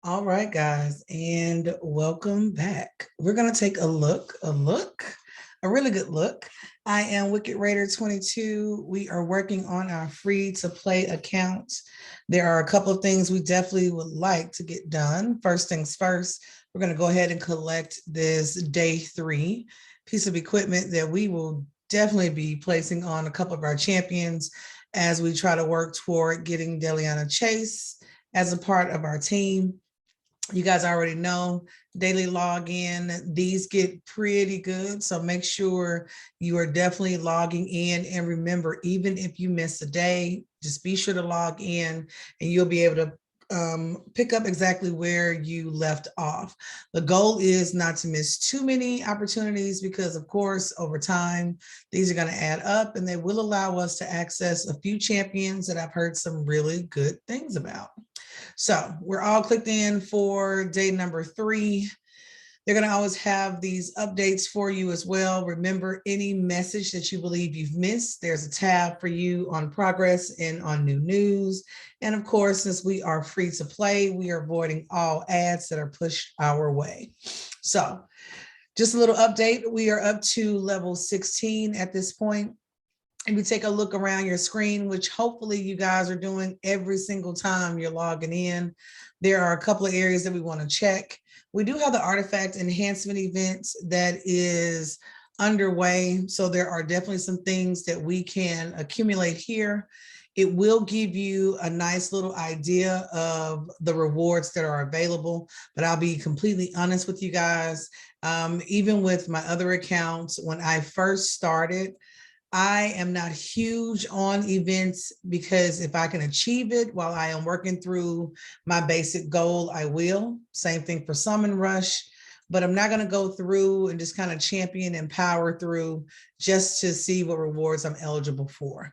All right, guys, and welcome back. We're going to take a really good look. I am Wicked Raider 22. We are working on our free to play account. There are a couple of things we definitely would like to get done. First things first, we're going to go ahead and collect this day 3 piece of equipment that we will definitely be placing on a couple of our champions as we try to work toward getting Deliana Chase as a part of our team. You guys already know daily login. These get pretty good. So make sure you are definitely logging in. And remember, even if you miss a day, just be sure to log in and you'll be able to pick up exactly where you left off. The goal is not to miss too many opportunities because, of course, over time, these are going to add up and they will allow us to access a few champions that I've heard some really good things about. So we're all clicked in for day number 3. They're going to always have these updates for you as well. Remember, any message that you believe you've missed, there's a tab for you on progress and on new news. And of course, since we are free to play, we are avoiding all ads that are pushed our way. So just a little update. We are up to level 16 at this point. If you take a look around your screen, which hopefully you guys are doing every single time you're logging in, there are a couple of areas that we want to check. We do have the artifact enhancement events that is underway. So there are definitely some things that we can accumulate here. It will give you a nice little idea of the rewards that are available, but I'll be completely honest with you guys. Even with my other accounts, when I first started, I am not huge on events because if I can achieve it while I am working through my basic goal, I will. Same thing for Summon Rush, but I'm not going to go through and just kind of champion and power through just to see what rewards I'm eligible for.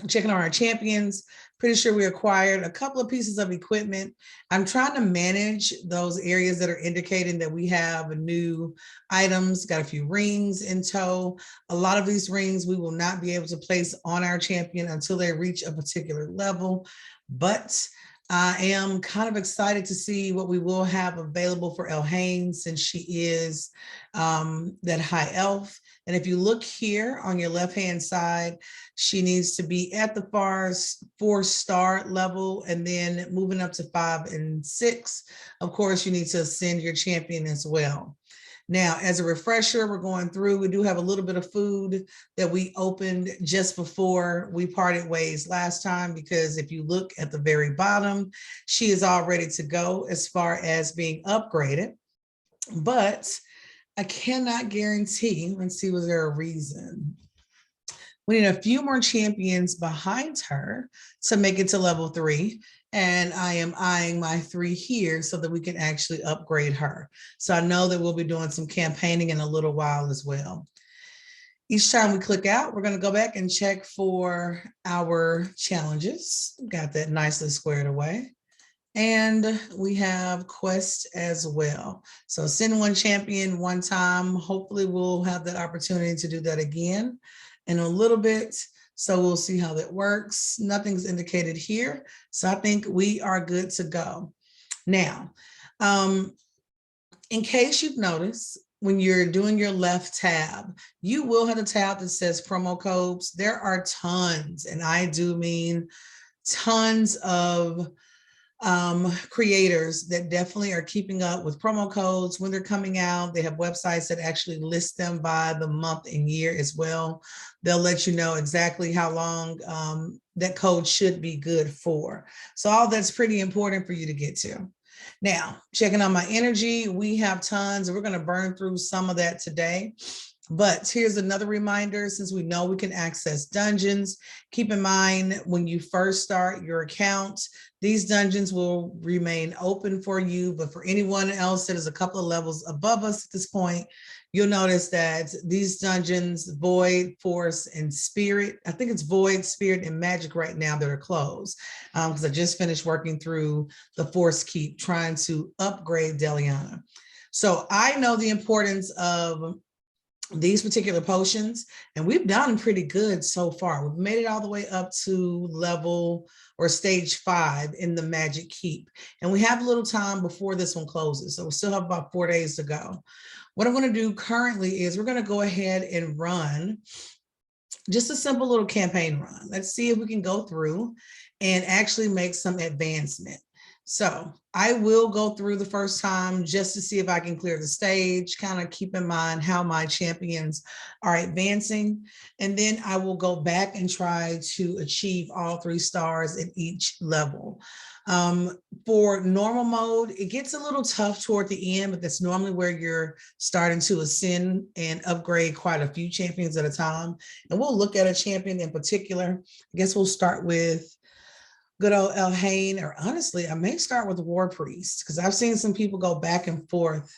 Checking on our champions, pretty sure we acquired a couple of pieces of equipment. I'm trying to manage those areas that are indicating that we have new items, got a few rings in tow. A lot of these rings we will not be able to place on our champion until they reach a particular level, but I am kind of excited to see what we will have available for El Haynes since she is that high elf. And if you look here on your left-hand side, she needs to be at the 4-star level and then moving up to 5 and 6. Of course, you need to ascend your champion as well. Now, as a refresher, we're going through, we do have a little bit of food that we opened just before we parted ways last time, because if you look at the very bottom, she is all ready to go as far as being upgraded. But I cannot guarantee, let's see, was there a reason? We need a few more champions behind her to make it to level 3. And I am eyeing my 3 here so that we can actually upgrade her. So I know that we'll be doing some campaigning in a little while as well. Each time we click out, we're going to go back and check for our challenges. Got that nicely squared away. And we have quests as well. So send one champion one time. Hopefully we'll have that opportunity to do that again in a little bit. So we'll see how that works. Nothing's indicated here. So I think we are good to go. Now, in case you've noticed, when you're doing your left tab, you will have a tab that says promo codes. There are tons, and I do mean tons of creators that definitely are keeping up with promo codes when they're coming out. They have websites that actually list them by the month and year as well. They'll let you know exactly how long that code should be good for. So all that's pretty important for you to get to. Now, checking on my energy, we have tons, and we're going to burn through some of that today. But here's another reminder, since we know we can access dungeons, keep in mind when you first start your account, these dungeons will remain open for you. But for anyone else that is a couple of levels above us at this point, you'll notice that these dungeons, Void, Force, and Spirit, I think it's Void, Spirit, and Magic right now that are closed. Because I just finished working through the Force Keep, trying to upgrade Deliana. So I know the importance of these particular potions, and we've done pretty good so far. We've made it all the way up to level or stage 5 in the Magic Keep, and we have a little time before this one closes, so we still have about 4 days to go. What I'm going to do currently is we're going to go ahead and run just a simple little campaign run. Let's see if we can go through and actually make some advancement. So I will go through the first time just to see if I can clear the stage, kind of keep in mind how my champions are advancing. And then I will go back and try to achieve all 3 stars in each level. For normal mode, it gets a little tough toward the end, but that's normally where you're starting to ascend and upgrade quite a few champions at a time. And we'll look at a champion in particular. I guess we'll start with good old Elhain, or honestly, I may start with the War Priest, because I've seen some people go back and forth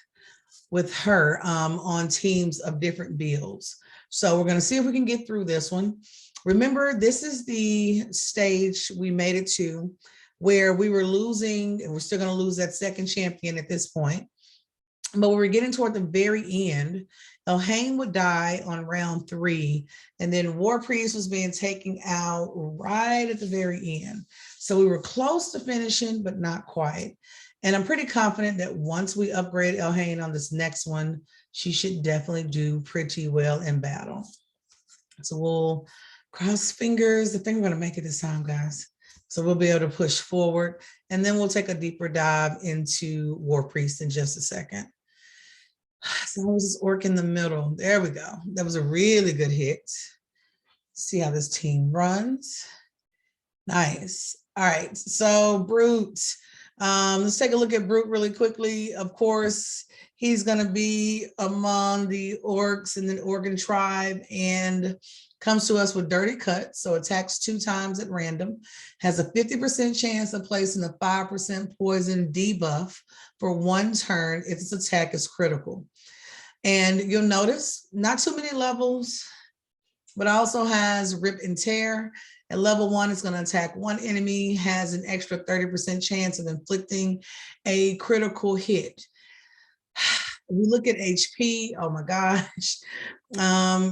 with her on teams of different builds. So we're going to see if we can get through this one. Remember, this is the stage we made it to where we were losing, and we're still going to lose that second champion at this point. But when we're getting toward the very end, Elhain would die on round 3, and then War Priest was being taken out right at the very end. So we were close to finishing, but not quite. And I'm pretty confident that once we upgrade Elhain on this next one, she should definitely do pretty well in battle. So we'll cross fingers. I think we're going to make it this time, guys. So we'll be able to push forward, and then we'll take a deeper dive into War Priest in just a second. So I was this orc in the middle. There we go. That was a really good hit. See how this team runs. Nice. All right. So Brute. Let's take a look at Brute really quickly. Of course, he's going to be among the orcs in the Organ tribe and comes to us with Dirty Cut. So attacks 2 times at random. Has a 50% chance of placing a 5% poison debuff for 1 turn if its attack is critical. And you'll notice not too many levels, but also has Rip and Tear. At level 1, it's going to attack 1 enemy, has an extra 30% chance of inflicting a critical hit. We look at HP, oh my gosh.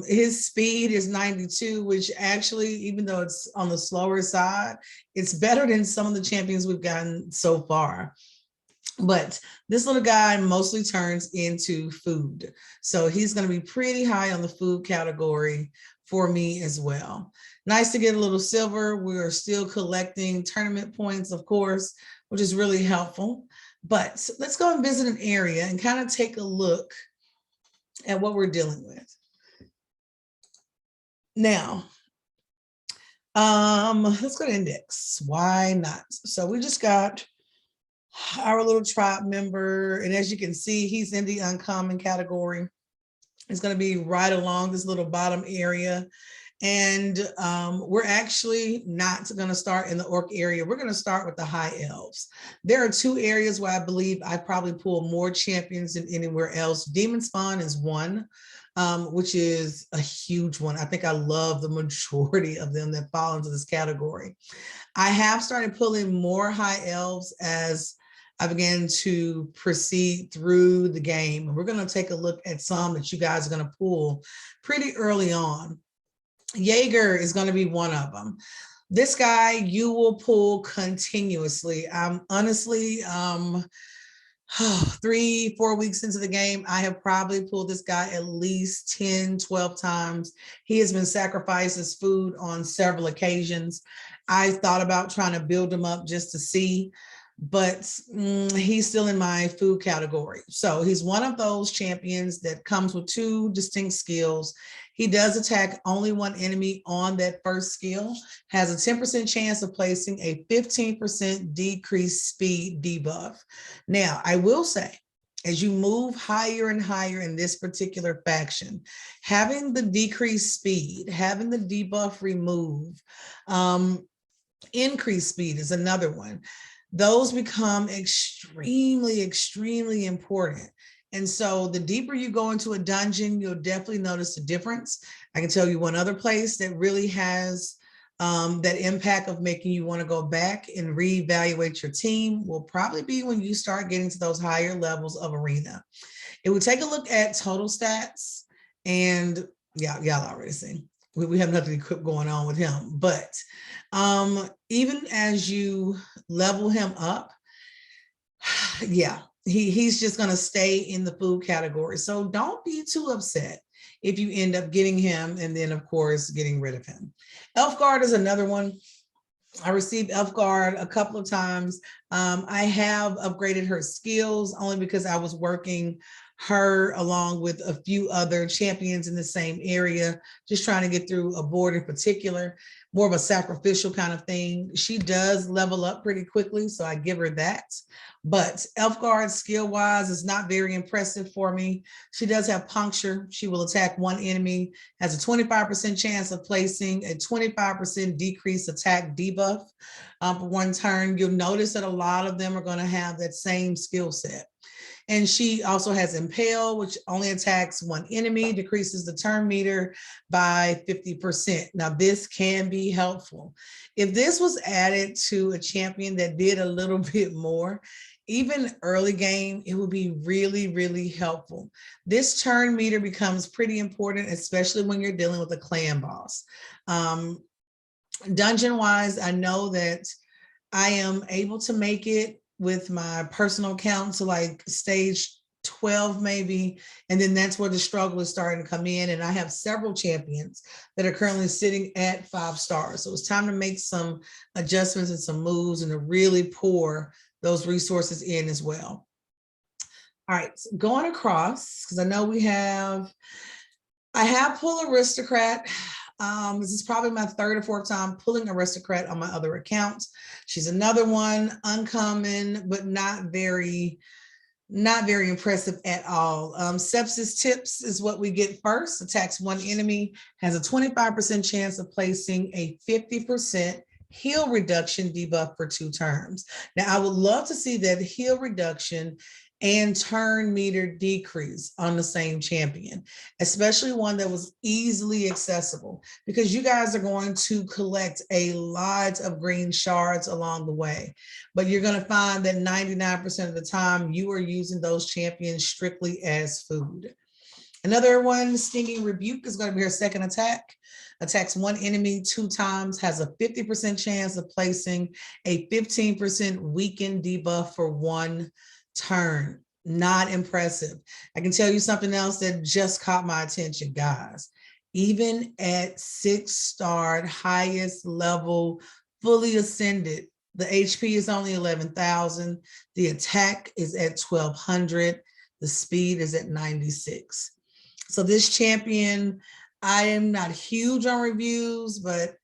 His speed is 92, which actually, even though it's on the slower side, it's better than some of the champions we've gotten so far. But this little guy mostly turns into food. So he's going to be pretty high on the food category for me as well. Nice to get a little silver. We're still collecting tournament points, of course, which is really helpful. But let's go and visit an area and kind of take a look at what we're dealing with. Now, let's go to index. Why not? So we just got our little tribe member, and as you can see, he's in the uncommon category. It's going to be right along this little bottom area. And we're actually not going to start in the orc area. We're going to start with the high elves. There are 2 areas where I believe I probably pull more champions than anywhere else. Demon Spawn is one, which is a huge one. I think I love the majority of them that fall into this category. I have started pulling more high elves as I began to proceed through the game. We're going to take a look at some that you guys are going to pull pretty early on. Jaeger is going to be one of them. This guy you will pull continuously. Honestly, 3-4 weeks into the game, I have probably pulled this guy at least 10-12 times. He has been sacrificed as food on several occasions. I thought about trying to build him up just to see, but he's still in my food category. So he's one of those champions that comes with 2 distinct skills. He does attack only 1 enemy on that first skill, has a 10% chance of placing a 15% decreased speed debuff. Now, I will say, as you move higher and higher in this particular faction, having the decreased speed, having the debuff removed, increased speed is another one. Those become extremely, extremely important. And so the deeper you go into a dungeon, you'll definitely notice the difference. I can tell you one other place that really has that impact of making you want to go back and reevaluate your team will probably be when you start getting to those higher levels of arena. If we take a look at total stats And yeah, y'all already seen. We have nothing equipped going on with him. But even as you level him up, yeah, he's just going to stay in the food category. So don't be too upset if you end up getting him and then, of course, getting rid of him. Elf Guard is another one. I received Elf Guard a couple of times. I have upgraded her skills only because I was working her along with a few other champions in the same area, just trying to get through a board in particular, more of a sacrificial kind of thing. She does level up pretty quickly, so I give her that. But Elf Guard skill-wise is not very impressive for me. She does have puncture. She will attack one enemy, has a 25% chance of placing a 25% decrease attack debuff for one turn. You'll notice that a lot of them are going to have that same skill set. And she also has Impale, which only attacks one enemy, decreases the turn meter by 50%. Now, this can be helpful. If this was added to a champion that did a little bit more, even early game, it would be really, really helpful. This turn meter becomes pretty important, especially when you're dealing with a clan boss. Dungeon-wise, I know that I am able to make it with my personal account to like stage 12 maybe, and then that's where the struggle is starting to come in. And I have several champions that are currently sitting at 5 stars. So it's time to make some adjustments and some moves and to really pour those resources in as well. All right, so going across, because I know I have pulled Aristocrat. This is probably my 3rd or 4th time pulling Aristocrat on my other accounts. She's another one, uncommon, but not very impressive at all. Sepsis Tips is what we get first. Attacks one enemy, has a 25% chance of placing a 50% heal reduction debuff for 2 turns. Now, I would love to see that heal reduction and turn meter decrease on the same champion, especially one that was easily accessible, because you guys are going to collect a lot of green shards along the way, but you're going to find that 99% of the time you are using those champions strictly as food. Another one, Stinging Rebuke, is going to be her 2nd attack. Attacks one enemy 2 times, has a 50% chance of placing a 15% weakened debuff for 1 turn. Not impressive. I can tell you something else that just caught my attention, guys. Even at 6-star, highest level, fully ascended, the HP is only 11,000. The attack is at 1,200. The speed is at 96. So this champion, I am not huge on reviews, but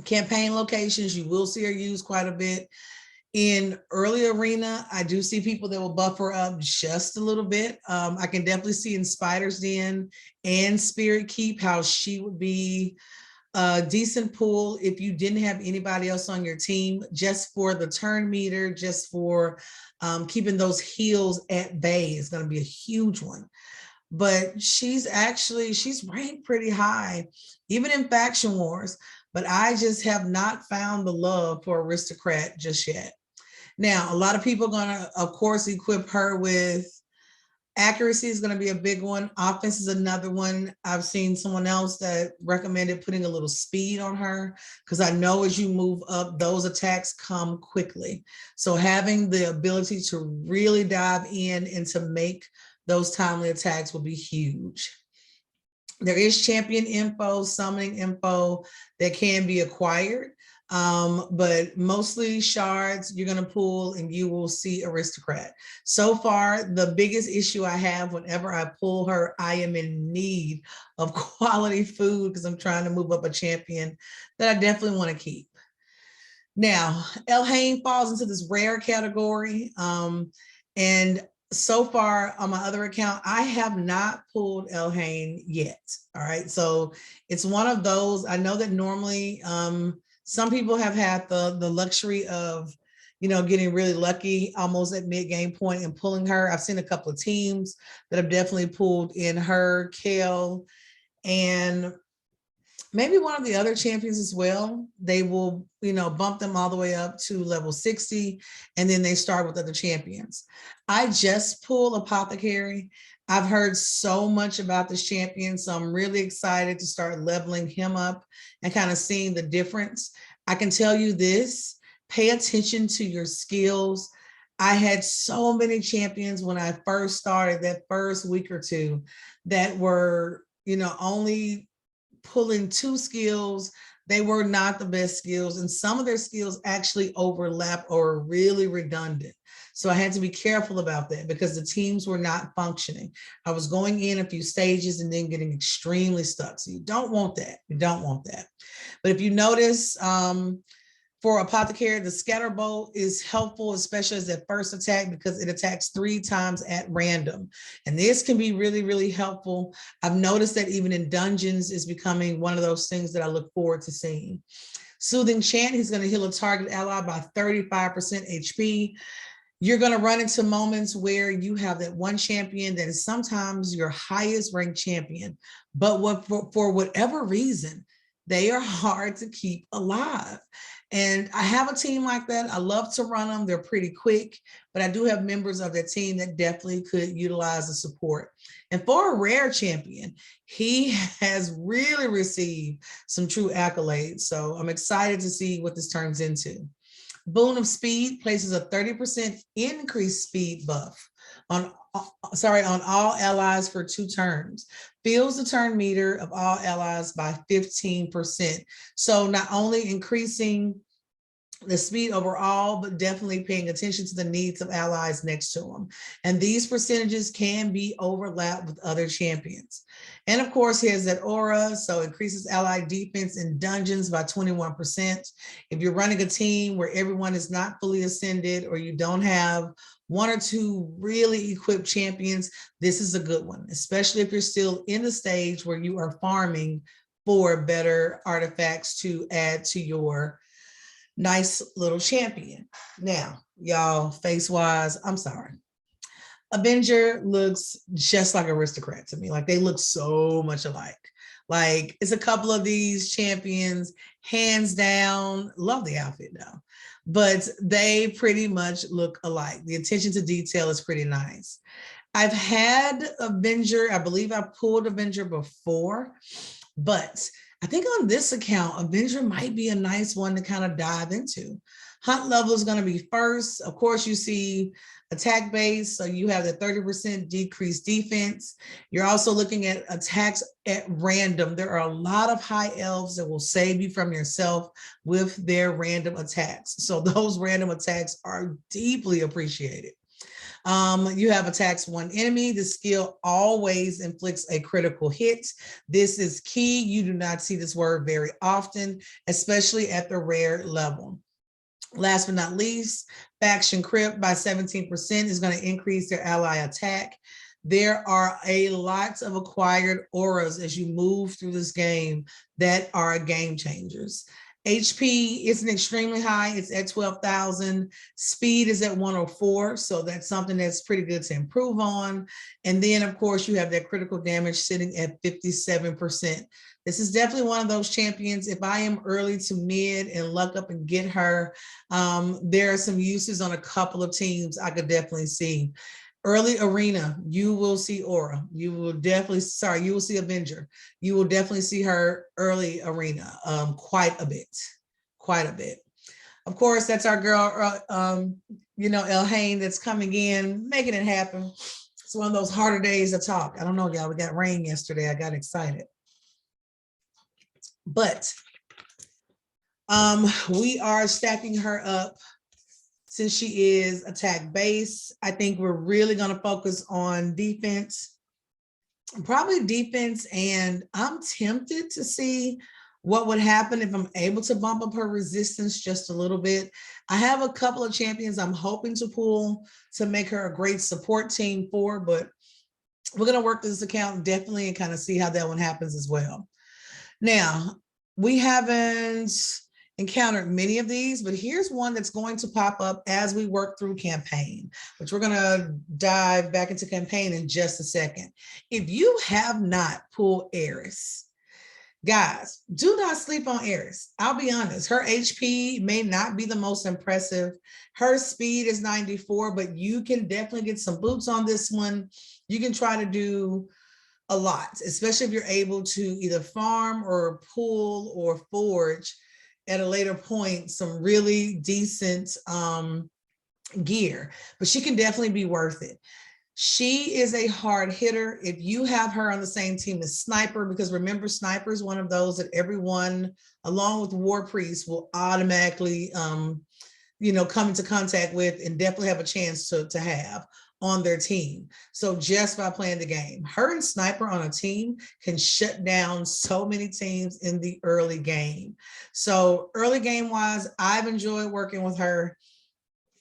campaign locations, you will see her used quite a bit. In early arena, I do see people that will buff her up just a little bit. I can definitely see in Spider's Den and Spirit Keep how she would be a decent pull if you didn't have anybody else on your team, just for the turn meter, just for keeping those heals at bay is going to be a huge one. But she's ranked pretty high, even in Faction Wars, but I just have not found the love for Aristocrat just yet. Now, a lot of people are going to, of course, equip her with accuracy is going to be a big one. Offense is another one. I've seen someone else that recommended putting a little speed on her, because I know as you move up, those attacks come quickly. So having the ability to really dive in and to make those timely attacks will be huge. There is champion info, summoning info that can be acquired. But mostly shards you're going to pull and you will see Aristocrat. So far, the biggest issue I have whenever I pull her, I am in need of quality food because I'm trying to move up a champion that I definitely want to keep. Now, Elhain falls into this rare category. And so far on my other account, I have not pulled Elhain yet. All right. So it's one of those. I know that normally, some people have had the luxury of, getting really lucky almost at mid-game point and pulling her. I've seen a couple of teams that have definitely pulled in her, Kale, and maybe one of the other champions as well. They will, bump them all the way up to level 60, and then they start with other champions. I just pulled Apothecary. I've heard so much about this champion, so I'm really excited to start leveling him up and kind of seeing the difference. I can tell you this, pay attention to your skills. I had so many champions when I first started, that first week or two, that were, only pulling 2 skills. They were not the best skills, and some of their skills actually overlap or are really redundant. So I had to be careful about that because the teams were not functioning. I was going in a few stages and then getting extremely stuck. So you don't want that. You don't want that. But if you notice, for Apothecary, the Scatterbolt is helpful, especially as that first attack, because it attacks 3 times at random. And this can be really, really helpful. I've noticed that even in dungeons is becoming one of those things that I look forward to seeing. Soothing Chant, he's going to heal a target ally by 35% HP. You're going to run into moments where you have that one champion that is sometimes your highest ranked champion, but for whatever reason, they are hard to keep alive. And I have a team like that. I love to run them. They're pretty quick, but I do have members of that team that definitely could utilize the support. And for a rare champion, he has really received some true accolades. So I'm excited to see what this turns into. Boon of Speed places a 30% increased speed buff on all allies for 2 turns. Fills the turn meter of all allies by 15%. So not only increasing the speed overall, but definitely paying attention to the needs of allies next to them. And these percentages can be overlapped with other champions. And of course, he has that aura, so increases ally defense in dungeons by 21%. If you're running a team where everyone is not fully ascended, or you don't have 1 or 2 really equipped champions, this is a good one, especially if you're still in the stage where you are farming for better artifacts to add to your nice little champion. Now, y'all, face-wise, I'm sorry. Avenger looks just like Aristocrat to me. Like, they look so much alike. Like, it's a couple of these champions, hands down, love the outfit though, but they pretty much look alike. The attention to detail is pretty nice. I've had Avenger, I believe I pulled Avenger before, but I think on this account, Avenger might be a nice one to kind of dive into. Hunt level is going to be first. Of course, you see attack base, so you have the 30% decreased defense. You're also looking at attacks at random. There are a lot of high elves that will save you from yourself with their random attacks. So those random attacks are deeply appreciated. You have attacks 1 enemy. The skill always inflicts a critical hit. This is key. You do not see this word very often, especially at the rare level. Last but not least, faction crypt by 17% is going to increase their ally attack. There are a lot of acquired auras as you move through this game that are game changers. HP isn't extremely high. It's at 12,000. Speed is at 104. So that's something that's pretty good to improve on. And then, of course, you have that critical damage sitting at 57%. This is definitely one of those champions. If I am early to mid and luck up and get her, there are some uses on a couple of teams I could definitely see. Early arena, you will see aura. You will see Avenger. You will definitely see her early arena quite a bit. Of course, that's our girl, El Hain that's coming in, making it happen. It's one of those harder days to talk. I don't know, y'all, we got rain yesterday. I got excited. But we are stacking her up. Since she is attack base, I think we're really going to focus on defense, probably defense. And I'm tempted to see what would happen if I'm able to bump up her resistance just a little bit. I have a couple of champions I'm hoping to pull to make her a great support team for, but we're going to work this account definitely and kind of see how that one happens as well. Now, we haven't encountered many of these, but here's one that's going to pop up as we work through campaign, which we're going to dive back into campaign in just a second. If you have not pulled Eris, guys, do not sleep on Eris. I'll be honest, her HP may not be the most impressive. Her speed is 94, but you can definitely get some boots on this one. you can try to do a lot, especially if you're able to either farm or pull or forge at a later point some really decent gear, but she can definitely be worth it. She is a hard hitter. If you have her on the same team as Sniper, because remember, Sniper is one of those that everyone, along with War Priest, will automatically, come into contact with and definitely have a chance to have on their team. So just by playing the game, her and Sniper on a team can shut down so many teams in the early game. So early game wise, I've enjoyed working with her.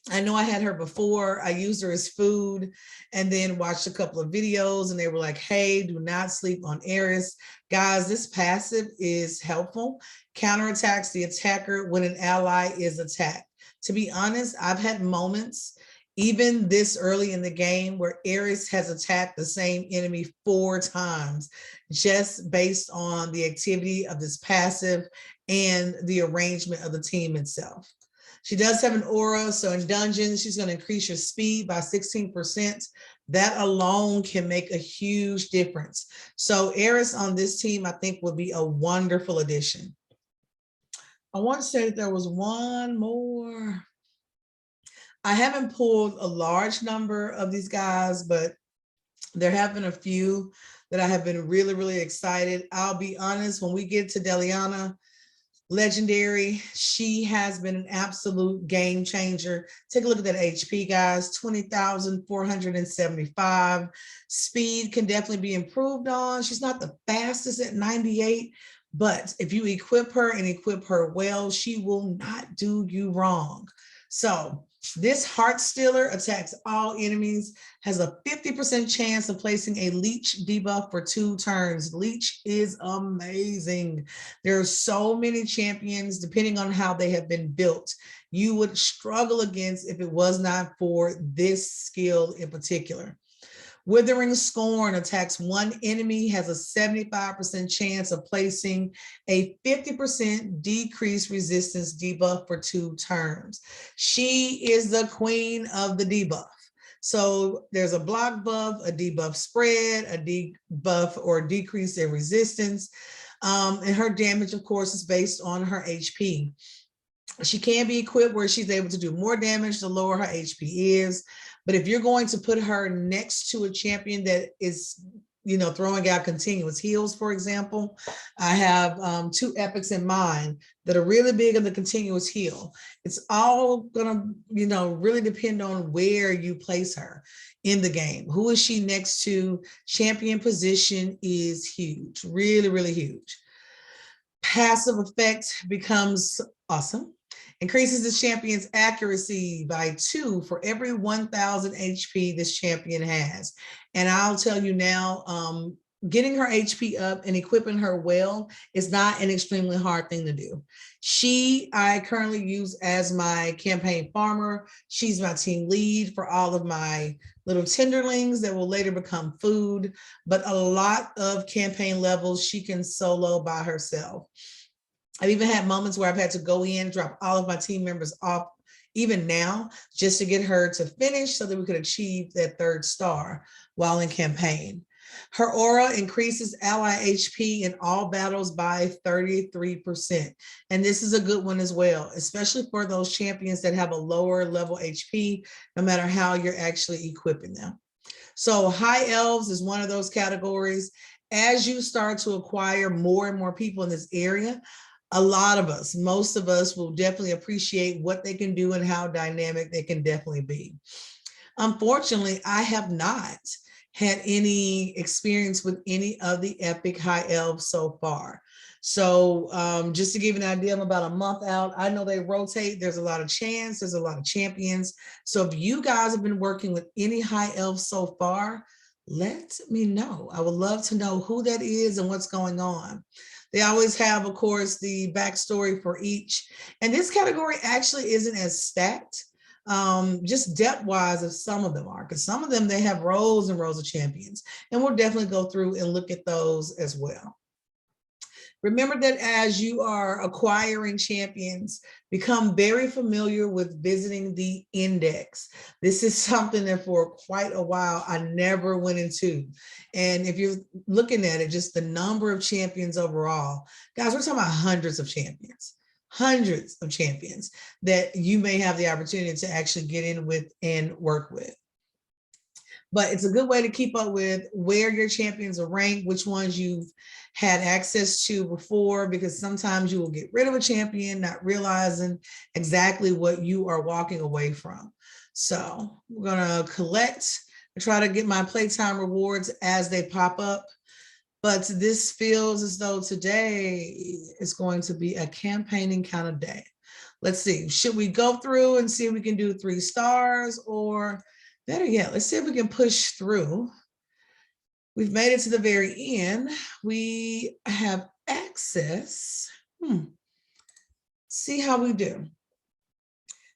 I know I had her before. I used her as food and then watched a couple of videos and they were like, hey, do not sleep on Eris. Guys, this passive is helpful. Counterattacks the attacker when an ally is attacked. To be honest, I've had moments even this early in the game where Eris has attacked the same enemy 4 times just based on the activity of this passive and the arrangement of the team itself. She does have an aura, so in dungeons, she's going to increase your speed by 16%. That alone can make a huge difference. So Eris on this team, I think, would be a wonderful addition. I want to say that there was one more. I haven't pulled a large number of these guys, but there have been a few that I have been really, really excited. I'll be honest, when we get to Deliana, Legendary, she has been an absolute game changer. Take a look at that HP, guys, 20,475. Speed can definitely be improved on. She's not the fastest at 98, but if you equip her and equip her well, she will not do you wrong. So this Heart Stealer attacks all enemies, has a 50% chance of placing a leech debuff for 2 turns. Leech is amazing. There are so many champions, depending on how they have been built, you would struggle against if it was not for this skill in particular. Withering Scorn attacks one enemy, has a 75% chance of placing a 50% decreased resistance debuff for 2 turns. She is the queen of the debuff. So there's a block buff, a debuff spread, a debuff or decrease in resistance. And her damage, of course, is based on her HP. She can be equipped where she's able to do more damage the lower her HP is. But if you're going to put her next to a champion that is, throwing out continuous heals, for example, I have 2 epics in mind that are really big on the continuous heal. It's all gonna, really depend on where you place her in the game. Who is she next to? Champion position is huge, really, really huge. Passive effect becomes awesome. Increases the champion's accuracy by 2 for every 1,000 HP this champion has. And I'll tell you now, getting her HP up and equipping her well is not an extremely hard thing to do. I currently use as my campaign farmer. She's my team lead for all of my little tenderlings that will later become food, but a lot of campaign levels she can solo by herself. I've even had moments where I've had to go in, drop all of my team members off, even now, just to get her to finish so that we could achieve that 3rd star while in campaign. Her aura increases ally HP in all battles by 33%. And this is a good one as well, especially for those champions that have a lower level HP, no matter how you're actually equipping them. So High Elves is one of those categories. As you start to acquire more and more people in this area, a lot of us, most of us will definitely appreciate what they can do and how dynamic they can definitely be. Unfortunately, I have not had any experience with any of the epic High Elves so far. So just to give you an idea, I'm about a month out. I know they rotate. There's a lot of chance. There's a lot of champions. So if you guys have been working with any High Elves so far, let me know. I would love to know who that is and what's going on. They always have, of course, the backstory for each. And this category actually isn't as stacked, just depth-wise as some of them are, because some of them, they have rows and rows of champions. And we'll definitely go through and look at those as well. Remember that as you are acquiring champions, become very familiar with visiting the index. This is something that for quite a while I never went into. And if you're looking at it, just the number of champions overall, guys, we're talking about hundreds of champions that you may have the opportunity to actually get in with and work with. But it's a good way to keep up with where your champions are ranked, which ones you've had access to before, because sometimes you will get rid of a champion, not realizing exactly what you are walking away from. So we're going to collect and try to get my playtime rewards as they pop up. But this feels as though today is going to be a campaigning kind of day. Let's see, should we go through and see if we can do 3 stars, or better yet, let's see if we can push through. We've made it to the very end. We have access. See how we do.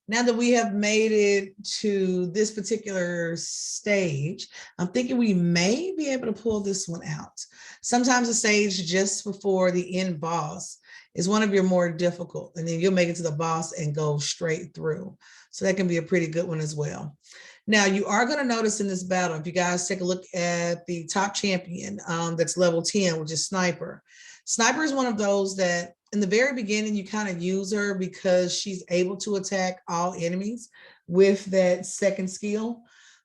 Now that we have made it to this particular stage, I'm thinking we may be able to pull this one out. Sometimes the stage just before the end boss is one of your more difficult, and then you'll make it to the boss and go straight through. So that can be a pretty good one as well. Now, you are going to notice in this battle, if you guys take a look at the top champion that's level 10, which is Sniper. Sniper is one of those that in the very beginning, you kind of use her because she's able to attack all enemies with that second skill.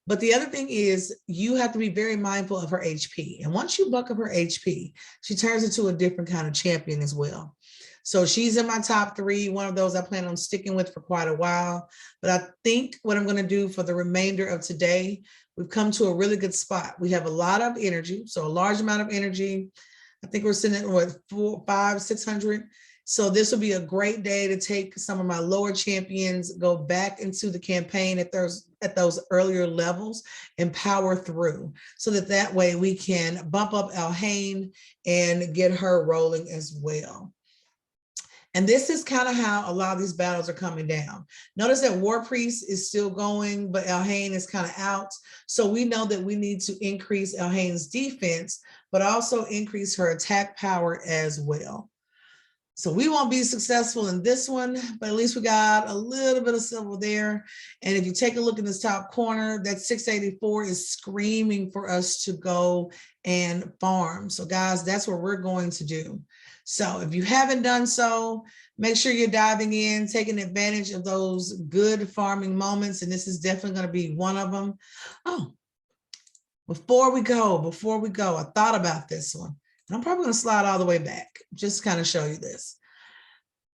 But the other thing is you have to be very mindful of her HP. And once you buck up her HP, she turns into a different kind of champion as well. So she's in my top 3, one of those I plan on sticking with for quite a while. But I think what I'm going to do for the remainder of today, we've come to a really good spot. We have a lot of energy, so a large amount of energy. I think we're sitting at what, 400, 500, 600. So this will be a great day to take some of my lower champions, go back into the campaign at those earlier levels and power through, so that way we can bump up Alhaine and get her rolling as well. And this is kind of how a lot of these battles are coming down. Notice that War Priest is still going, but Alhaine is kind of out. So we know that we need to increase Alhaine's defense, but also increase her attack power as well. So we won't be successful in this one, but at least we got a little bit of silver there. And if you take a look in this top corner, that 684 is screaming for us to go and farm. So guys, that's what we're going to do. So if you haven't done so, make sure you're diving in, taking advantage of those good farming moments. And this is definitely going to be one of them. Oh, before we go, I thought about this one. And I'm probably going to slide all the way back, just kind of show you this.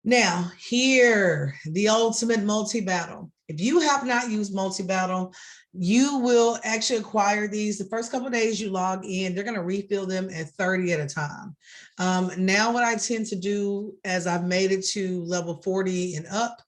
Now, here, the ultimate multi-battle. If you have not used multi-battle, you will actually acquire these. The first couple of days you log in, they're going to refill them at 30 at a time. Now what I tend to do, as I've made it to level 40 and up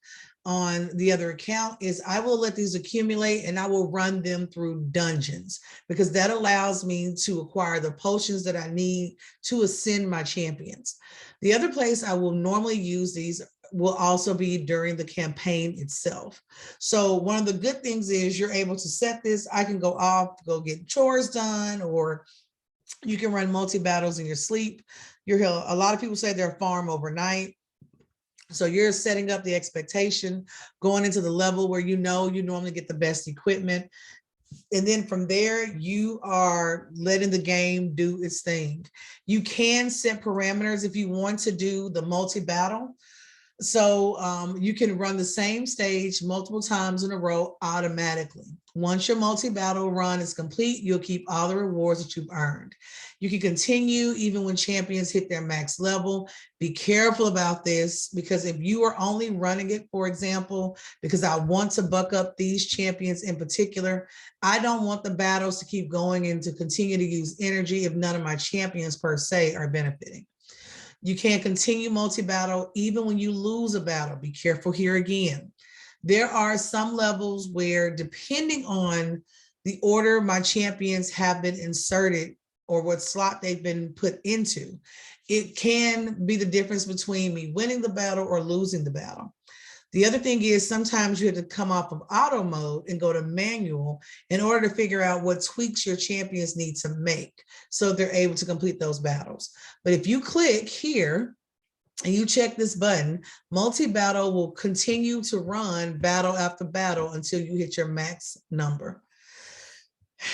on the other account, is I will let these accumulate and I will run them through dungeons, because that allows me to acquire the potions that I need to ascend my champions. The other place I will normally use these will also be during the campaign itself. So one of the good things is you're able to set this. I can go off, go get chores done, or you can run multi-battles in your sleep. A lot of people say they're farm overnight. So you're setting up the expectation, going into the level where you normally get the best equipment. And then from there, you are letting the game do its thing. You can set parameters if you want to do the multi-battle. So you can run the same stage multiple times in a row automatically. Once your multi-battle run is complete, you'll keep all the rewards that you've earned. You can continue even when champions hit their max level. Be careful about this, because if you are only running it, for example, because I want to buck up these champions in particular, I don't want the battles to keep going and to continue to use energy if none of my champions per se are benefiting. You can't continue multi-battle even when you lose a battle. Be careful here again. There are some levels where, depending on the order my champions have been inserted or what slot they've been put into, it can be the difference between me winning the battle or losing the battle. The other thing is sometimes you have to come off of auto mode and go to manual in order to figure out what tweaks your champions need to make so they're able to complete those battles. But if you click here and you check this button, multi-battle will continue to run battle after battle until you hit your max number.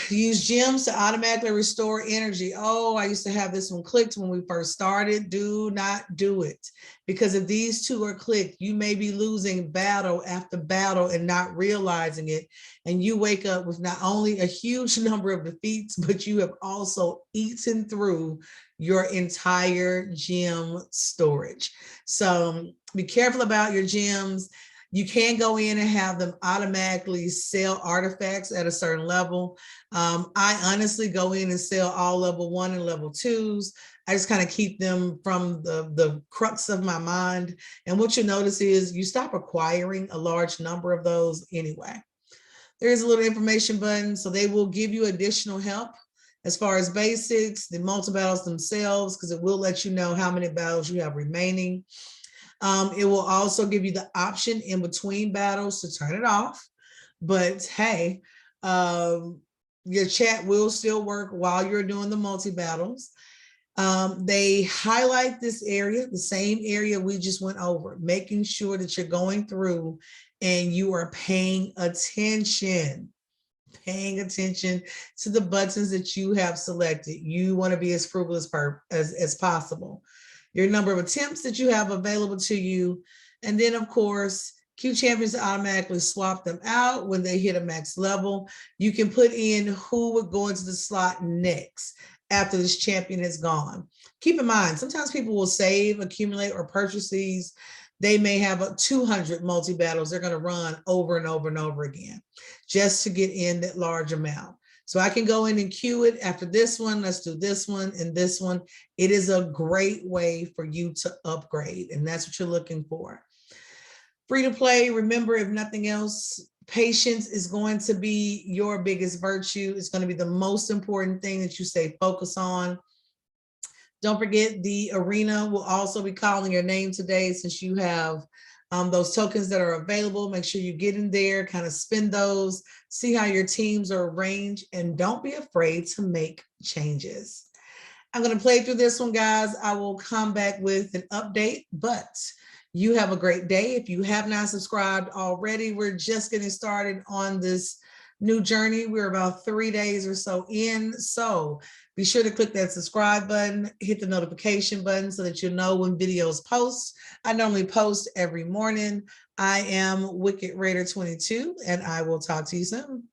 Use gems to automatically restore energy. Oh, I used to have this one clicked when we first started. Do not do it, because if these two are clicked, you may be losing battle after battle and not realizing it. And you wake up with not only a huge number of defeats, but you have also eaten through your entire gem storage. So be careful about your gems. You can go in and have them automatically sell artifacts at a certain level. I honestly go in and sell all level 1 and level 2s. I just kind of keep them from the crux of my mind. And what you notice is you stop acquiring a large number of those anyway. There is a little information button, so they will give you additional help as far as basics, the multi-battles themselves, because it will let you know how many battles you have remaining. It will also give you the option in between battles to turn it off. But hey, your chat will still work while you're doing the multi-battles. They highlight this area, the same area we just went over, making sure that you're going through and you are paying attention to the buttons that you have selected. You want to be as frugal as possible. Your number of attempts that you have available to you. And then of course, Q champions automatically swap them out when they hit a max level. You can put in who would go into the slot next after this champion has gone. Keep in mind, sometimes people will save, accumulate, or purchase these. They may have 200 multi-battles they're going to run over and over and over again just to get in that large amount. So I can go in and queue it after this one. Let's do this one and this one. It is a great way for you to upgrade, and that's what you're looking for. Free to play. Remember, if nothing else, patience is going to be your biggest virtue. It's going to be the most important thing that you stay focused on. Don't forget, the arena will also be calling your name today since you have those tokens that are available. Make sure you get in there, kind of spend those, see how your teams are arranged, and don't be afraid to make changes. I'm going to play through this one, guys. I will come back with an update, but you have a great day. If you have not subscribed already, we're just getting started on this new journey. We're about 3 days or so in. So be sure to click that subscribe button, hit the notification button so that you know when videos post. I normally post every morning. I am Wicked Raider 22, and I will talk to you soon.